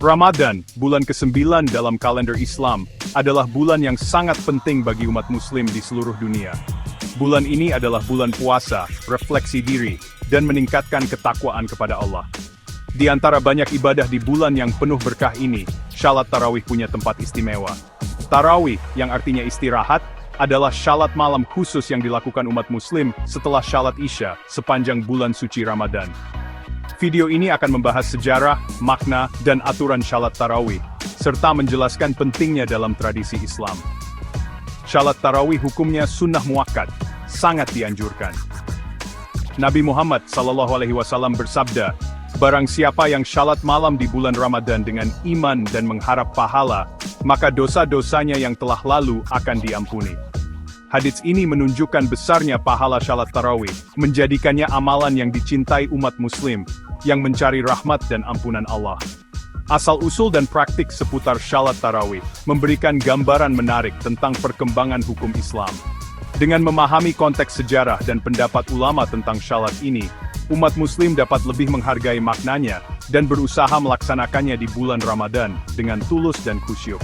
Ramadan, bulan ke-9 dalam kalender Islam, adalah bulan yang sangat penting bagi umat muslim di seluruh dunia. Bulan ini adalah bulan puasa, refleksi diri, dan meningkatkan ketakwaan kepada Allah. Di antara banyak ibadah di bulan yang penuh berkah ini, shalat tarawih punya tempat istimewa. Tarawih, yang artinya istirahat, adalah shalat malam khusus yang dilakukan umat muslim setelah shalat Isya sepanjang bulan suci Ramadan. Video ini akan membahas sejarah, makna, dan aturan shalat tarawih, serta menjelaskan pentingnya dalam tradisi Islam. Shalat tarawih hukumnya sunnah muakkad, sangat dianjurkan. Nabi Muhammad SAW bersabda, "Barang siapa yang shalat malam di bulan Ramadan dengan iman dan mengharap pahala, maka dosa-dosanya yang telah lalu akan diampuni." Hadits ini menunjukkan besarnya pahala shalat tarawih, menjadikannya amalan yang dicintai umat muslim, yang mencari rahmat dan ampunan Allah. Asal-usul dan praktik seputar shalat tarawih memberikan gambaran menarik tentang perkembangan hukum Islam. Dengan memahami konteks sejarah dan pendapat ulama tentang shalat ini, umat muslim dapat lebih menghargai maknanya dan berusaha melaksanakannya di bulan Ramadan dengan tulus dan khusyuk.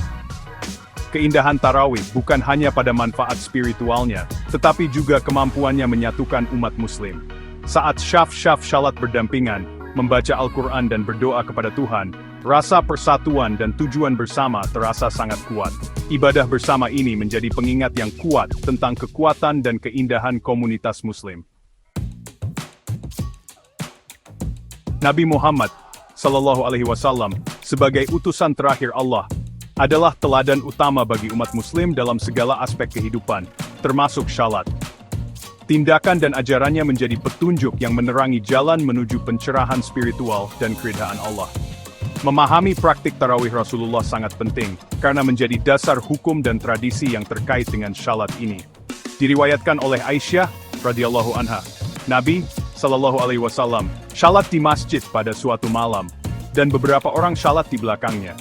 Keindahan tarawih bukan hanya pada manfaat spiritualnya, tetapi juga kemampuannya menyatukan umat muslim. Saat syaf-syaf shalat berdampingan, membaca Al-Quran dan berdoa kepada Tuhan, rasa persatuan dan tujuan bersama terasa sangat kuat. Ibadah bersama ini menjadi pengingat yang kuat tentang kekuatan dan keindahan komunitas muslim. Nabi Muhammad SAW sebagai utusan terakhir Allah adalah teladan utama bagi umat muslim dalam segala aspek kehidupan, termasuk shalat. Tindakan dan ajarannya menjadi petunjuk yang menerangi jalan menuju pencerahan spiritual dan keridhaan Allah. Memahami praktik tarawih Rasulullah sangat penting, karena menjadi dasar hukum dan tradisi yang terkait dengan shalat ini. Diriwayatkan oleh Aisyah radhiyallahu anha, Nabi SAW shalat di masjid pada suatu malam, dan beberapa orang shalat di belakangnya.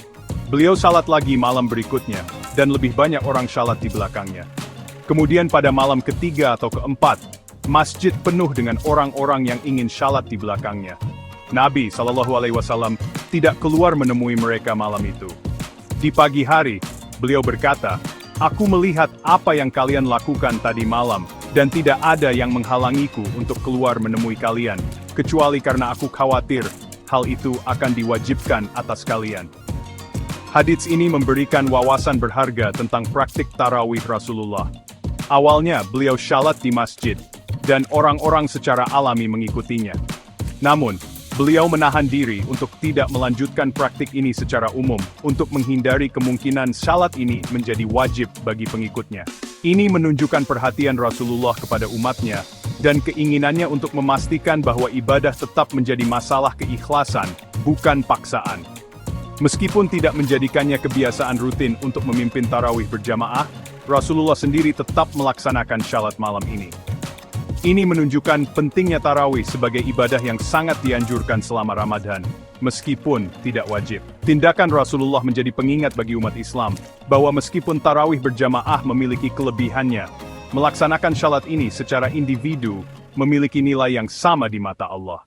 Beliau salat lagi malam berikutnya, dan lebih banyak orang shalat di belakangnya. Kemudian pada malam ketiga atau keempat, masjid penuh dengan orang-orang yang ingin shalat di belakangnya. Nabi SAW tidak keluar menemui mereka malam itu. Di pagi hari, beliau berkata, "Aku melihat apa yang kalian lakukan tadi malam, dan tidak ada yang menghalangiku untuk keluar menemui kalian, kecuali karena aku khawatir hal itu akan diwajibkan atas kalian." Hadits ini memberikan wawasan berharga tentang praktik tarawih Rasulullah. Awalnya beliau shalat di masjid, dan orang-orang secara alami mengikutinya. Namun, beliau menahan diri untuk tidak melanjutkan praktik ini secara umum, untuk menghindari kemungkinan shalat ini menjadi wajib bagi pengikutnya. Ini menunjukkan perhatian Rasulullah kepada umatnya, dan keinginannya untuk memastikan bahwa ibadah tetap menjadi masalah keikhlasan, bukan paksaan. Meskipun tidak menjadikannya kebiasaan rutin untuk memimpin tarawih berjamaah, Rasulullah sendiri tetap melaksanakan shalat malam ini. Ini menunjukkan pentingnya tarawih sebagai ibadah yang sangat dianjurkan selama Ramadan, meskipun tidak wajib. Tindakan Rasulullah menjadi pengingat bagi umat Islam, bahwa meskipun tarawih berjamaah memiliki kelebihannya, melaksanakan shalat ini secara individu memiliki nilai yang sama di mata Allah.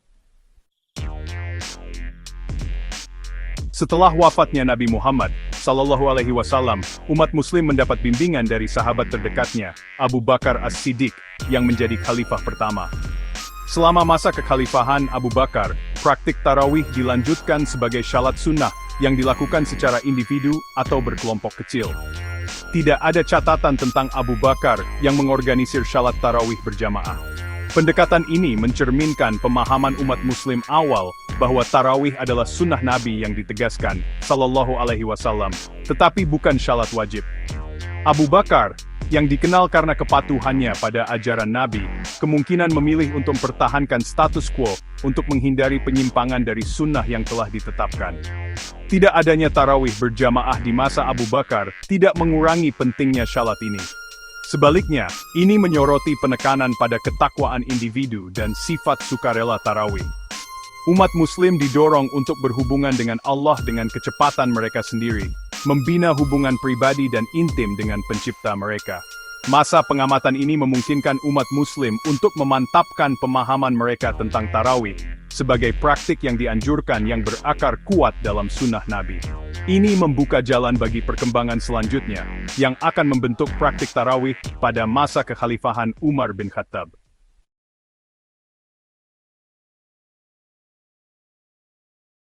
Setelah wafatnya Nabi Muhammad SAW, umat muslim mendapat bimbingan dari sahabat terdekatnya, Abu Bakar As-Siddiq, yang menjadi khalifah pertama. Selama masa kekhalifahan Abu Bakar, praktik tarawih dilanjutkan sebagai shalat sunnah yang dilakukan secara individu atau berkelompok kecil. Tidak ada catatan tentang Abu Bakar yang mengorganisir shalat tarawih berjamaah. Pendekatan ini mencerminkan pemahaman umat muslim awal bahwa tarawih adalah sunnah Nabi yang ditegaskan, SAW, tetapi bukan shalat wajib. Abu Bakar, yang dikenal karena kepatuhannya pada ajaran Nabi, kemungkinan memilih untuk mempertahankan status quo untuk menghindari penyimpangan dari sunnah yang telah ditetapkan. Tidak adanya tarawih berjamaah di masa Abu Bakar tidak mengurangi pentingnya shalat ini. Sebaliknya, ini menyoroti penekanan pada ketakwaan individu dan sifat sukarela tarawih. Umat muslim didorong untuk berhubungan dengan Allah dengan kecepatan mereka sendiri, membina hubungan pribadi dan intim dengan pencipta mereka. Masa pengamatan ini memungkinkan umat muslim untuk memantapkan pemahaman mereka tentang tarawih, sebagai praktik yang dianjurkan yang berakar kuat dalam sunnah Nabi. Ini membuka jalan bagi perkembangan selanjutnya, yang akan membentuk praktik tarawih pada masa kekhalifahan Umar bin Khattab.